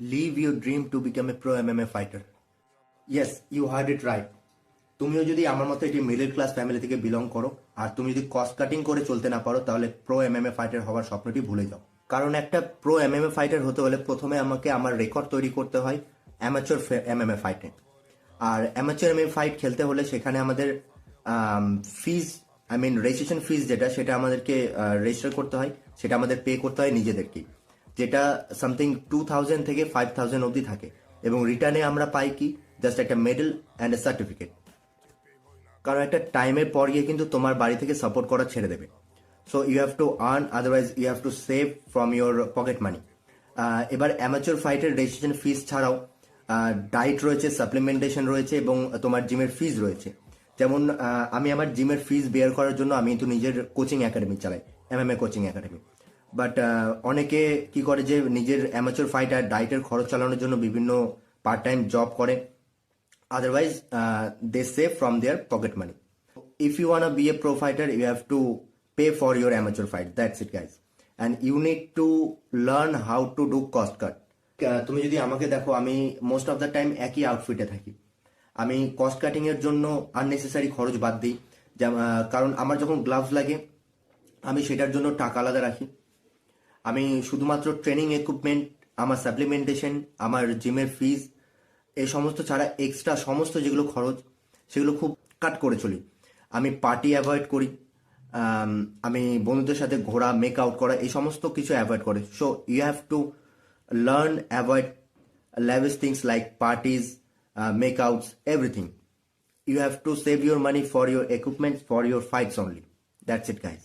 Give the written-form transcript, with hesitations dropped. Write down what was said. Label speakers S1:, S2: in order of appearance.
S1: Live your dream to become a pro MMA fighter. Yes, you heard it right. তুমিও যদি আমার মতো একটি মিডল ক্লাস ফ্যামিলি থেকে বিলং করো আর তুমি যদি কস্ট কাটিং করে চলতে না পারো তাহলে প্রো এমএমএ ফাইটার হওয়ার স্বপ্নটি ভুলে যাও। কারণ একটা প্রো এমএমএ ফাইটার হতে হলে প্রথমে আমাকে আমার রেকর্ড তৈরি করতে হয় অ্যামাচুর এমএমএ ফাইটে। আর অ্যামাচুর এমএমএ ফাইট খেলতে হলে সেখানে আমাদের ফিজ রেজিস্ট্রেশন ফিজ সেটা আমাদেরকে রেজিস্টার করতে হয়, সেটা আমাদের পে করতে হয় নিজেদেরকেই, যেটা সামথিং 2000 থেকে 5000 অবধি থাকে। এবং রিটার্নে আমরা পাই কি জাস্ট একটা মেডেল অ্যান্ড এ সার্টিফিকেট। কারণ একটা টাইমের পর গিয়ে কিন্তু তোমার বাড়ি থেকে সাপোর্ট করা ছেড়ে দেবে। So you have to earn, otherwise you have to save from your pocket money. এবার অ্যামাচুর ফাইটের রেজিস্ট্রেশন ফিস ছাড়াও ডায়েট রয়েছে, সাপ্লিমেন্টেশন রয়েছে এবং তোমার জিমের ফিজ রয়েছে। যেমন আমি আমার জিমের ফিজ বেয়ার করার জন্য আমি কিন্তু নিজের কোচিং একাডেমি চালাই, এমএমএ কোচিং একাডেমি। বাট অনেকে কি করে যে নিজের অ্যামাচুর ফাইট আর ডায়েটের খরচ চালানোর জন্য বিভিন্ন পার্ট টাইম জব করে। Otherwise, they save from their pocket money. If you wanna be a pro fighter, you have to pay for your amateur fight. That's it, guys. And you need to learn how to do cost cut. তুমি যদি আমাকে দেখো, আমি most of the time একই আউটফিটে থাকি। আমি cost cutting এর জন্য আননেসেসারি খরচ বাদ দিই। কারণ আমার যখন গ্লাভস লাগে আমি সেটার জন্য টাকা আলাদা রাখি। আমি শুধুমাত্র ট্রেনিং ইকুইপমেন্ট, আমার সাপ্লিমেন্টেশন, আমার জিমের ফিজ, এই সমস্ত ছাড়া এক্সট্রা সমস্ত যেগুলো খরচ সেগুলো খুব কাট করে চলি। আমি পার্টি অ্যাভয়েড করি, আমি বন্ধুদের সাথে ঘোরা, মেক আউট করা, এই সমস্ত কিছু অ্যাভয়েড করে। So you have to learn avoid lavish things like parties, makeouts, everything. You have to save your money for your equipment, for your fights only. That's it, guys.